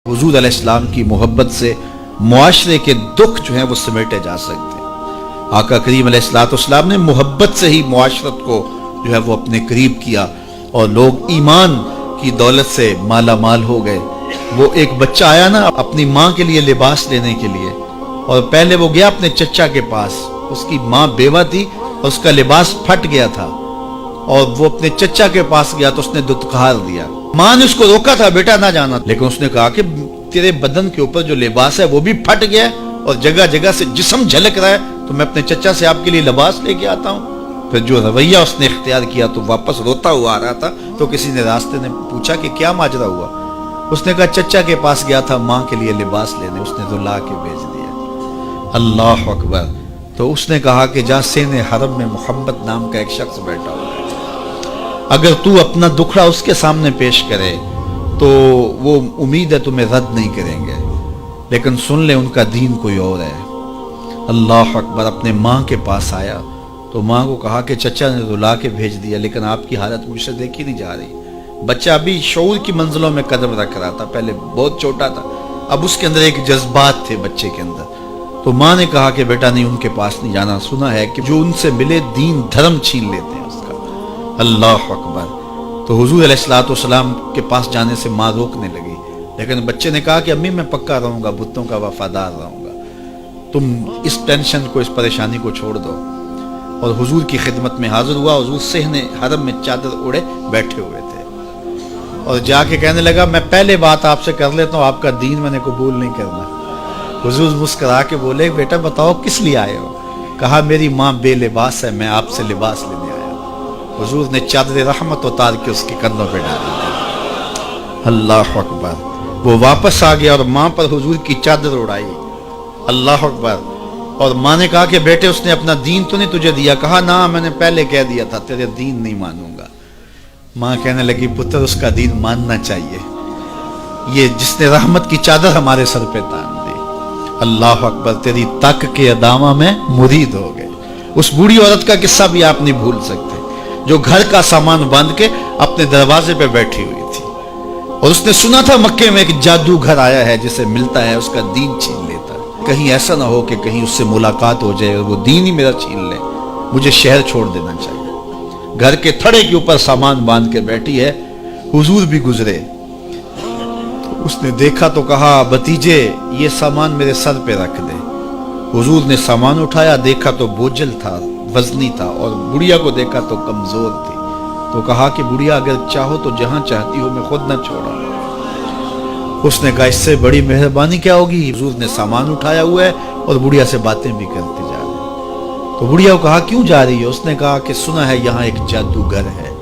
हुजूर अलैहिस्सलाम की मोहब्बत से मुआशरे के दुख जो हैं वो समेटे जा सकते हैं। आका करीम अलैहिस्सलाम ने मोहब्बत से ही मुआशरत को जो है वो अपने करीब किया और लोग ईमान की दौलत से माला माल हो गए। वो एक बच्चा आया ना अपनी माँ के लिए लिबास लेने के लिए, और पहले वो गया अपने चचा के पास, उसकी माँ बेवा थी और उसका लिबास फट गया था, और वो अपने चचा के पास गया तो उसने दुत्कार दिया। माँ ने उसको रोका था, बेटा ना जाना, लेकिन उसने कहा कि तेरे बदन के ऊपर जो लिबास है वो भी फट गया और जगह जगह से जिस्म झलक रहा है, तो मैं अपने चचा से आपके लिए लिबास लेके आता हूँ। फिर जो रवैया उसने इख्तियार किया तो वापस रोता हुआ आ रहा था, तो किसी ने रास्ते ने पूछा कि क्या माजरा हुआ। उसने कहा चचा के पास गया था माँ के लिए लिबास लेने, उसने तो ला के भेज दिया। अल्लाह अकबर। तो उसने कहा कि जा सेने हरम में मोहम्मद नाम का एक शख्स बैठा हुआ है, अगर तू अपना दुखड़ा उसके सामने पेश करे तो वो उम्मीद है तुम्हें रद्द नहीं करेंगे, लेकिन सुन ले उनका दीन कोई और है। अल्लाह अकबर। अपने माँ के पास आया तो माँ को कहा कि चचा ने रुला के भेज दिया, लेकिन आपकी हालत मुझसे देखी नहीं जा रही। बच्चा अभी शऊर की मंजिलों में कदम रख रहा था, पहले बहुत छोटा था, अब उसके अंदर एक जज्बात थे बच्चे के अंदर। तो माँ ने कहा कि बेटा नहीं, उनके पास नहीं जाना, सुना है कि जो उनसे मिले दीन धर्म छीन लेते हैं उसका। अल्लाह अकबर। तो हुजूर अलैहिस्सलाम के पास जाने से माँ रोकने लगी, लेकिन बच्चे ने कहा कि अम्मी मैं पक्का रहूंगा, बुतों का वफादार रहूंगा, तुम इस टेंशन को, इस परेशानी को छोड़ दो। और हुजूर की खिदमत में हाजिर हुआ। हुजूर सेहने हरम में चादर ओढ़े बैठे हुए थे और जाके कहने लगा मैं पहले बात आपसे कर लेता हूँ, आपका दीन मैंने कबूल नहीं करना। हुजूर मुस्कुरा के बोले बेटा बताओ किस लिए आए हो। कहा मेरी माँ बेलिबास है, मैं आपसे लिबास लेने आया हूँ। हुजूर ने चादर रहमत उतार के उसके कंधों पे डाल दी। अल्लाह अकबर। वो वापस आ गया और माँ पर हुजूर की चादर उड़ाई। अल्लाह अकबर। और माँ ने कहा कि बेटे उसने अपना दीन तो नहीं तुझे दिया। कहा ना, मैंने पहले कह दिया था तेरे दीन नहीं मानूंगा। माँ कहने लगी पुत्र उसका दीन मानना चाहिए, ये जिसने रहमत की चादर हमारे सर पे तान दी। अल्लाह अकबर। तेरी तक के अदामा में मुरीद हो गए। उस बूढ़ी औरत का किस्सा भी आप नहीं भूल सकते, जो घर का सामान बांध के अपने दरवाजे पे बैठी हुई थी और उसने सुना था मक्के में एक जादू घर आया है, जिसे मिलता है उसका दीन छीन लेता है। कहीं ऐसा ना हो कि कहीं उससे मुलाकात हो जाए और वो दीन ही मेरा छीन ले, मुझे शहर छोड़ देना चाहिए। घर के थड़े के ऊपर सामान बांध के बैठी है। हुजूर भी गुजरे तो उसने देखा तो कहा भतीजे ये सामान मेरे सर पे रख दे। हुजूर ने सामान उठाया, देखा तो बोझल था, वजनी था, और बुढ़िया को देखा तो कमजोर थी। तो कहा कि बुढ़िया अगर चाहो तो जहां चाहती हो मैं खुद न छोड़ा। उसने कहा इससे बड़ी मेहरबानी क्या होगी। हुजूर ने सामान उठाया हुआ है और बुढ़िया से बातें भी करते जा रहे। तो बुढ़िया को कहा क्यों जा रही है। उसने कहा कि सुना है यहाँ एक जादूगर है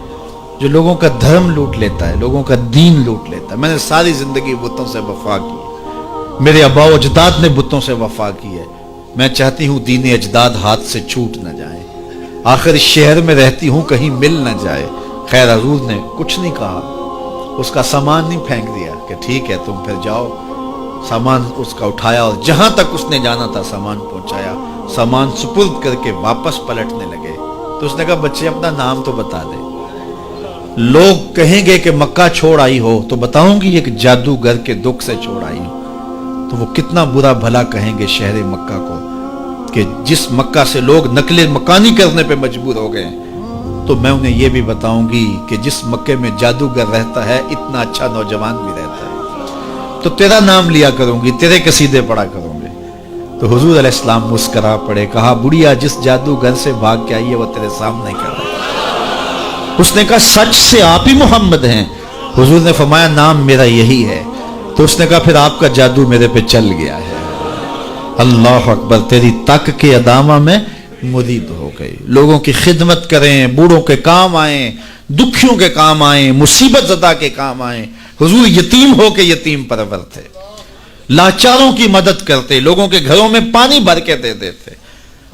जो लोगों का धर्म लूट लेता है, लोगों का दीन लूट लेता है। मैंने सारी जिंदगी बुतों से वफा की, मेरे अब्बा अजदाद ने बुतों से वफा की है, मैं चाहती हूँ दीन अजदाद हाथ से छूट न जाए, आखिर इस शहर में रहती हूँ कहीं मिल न जाए। खैर हुजूर ने कुछ नहीं कहा, उसका सामान नहीं फेंक दिया कि ठीक है तुम फिर जाओ। सामान उसका उठाया और जहां तक उसने जाना था सामान पहुंचाया, सामान सुपुर्द करके वापस पलटने लगे। तो उसने कहा बच्चे अपना नाम तो बता दे, लोग कहेंगे कि मक्का छोड़ आई हो तो बताऊंगी एक जादूगर के दुख से छोड़ आई हो, तो वो कितना बुरा भला कहेंगे शहर मक्का को कि जिस मक्का से लोग नकले मकानी करने पे मजबूर हो गए। तो मैं उन्हें यह भी बताऊंगी कि जिस मक्के में जादूगर रहता है इतना अच्छा नौजवान भी रहता है, तो तेरा नाम लिया करूंगी, तेरे कसीदे पढ़ा करूंगी। तो हुजूर अलैहिस्सलाम मुस्करा पड़े। कहा बुढ़िया जिस जादूगर से भाग के आई है वो तेरे सामने कर रहा है। उसने कहा सच से आप ही मोहम्मद हैं। हुजूर ने फरमाया नाम मेरा यही है। तो उसने कहा फिर आपका जादू मेरे पे चल गया है। अल्लाह अकबर। तेरी तक के अदामा में मुरीद हो गई। लोगों की खिदमत करें, बूढ़ों के काम आए, दुखियों के काम आए, मुसीबत ज़दा के काम आए। हुजूर यतीम हो के यतीम परवर थे, लाचारों की मदद करते, लोगों के घरों में पानी भर के दे देते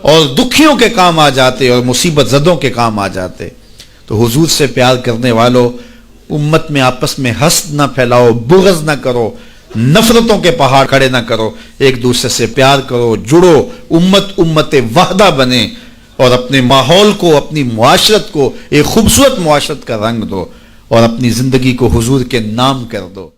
और दुखियों के काम आ जाते और मुसीबत ज़दों के काम आ जाते। तो हुजूर से प्यार करने वालों, उम्मत में आपस में हस्द ना फैलाओ, बुग़्ज़ ना करो, नफरतों के पहाड़ खड़े ना करो, एक दूसरे से प्यार करो, जुड़ो, उम्मत वहदा बने और अपने माहौल को, अपनी मुआशरत को एक खूबसूरत मुआशरत का रंग दो और अपनी जिंदगी को हुजूर के नाम कर दो।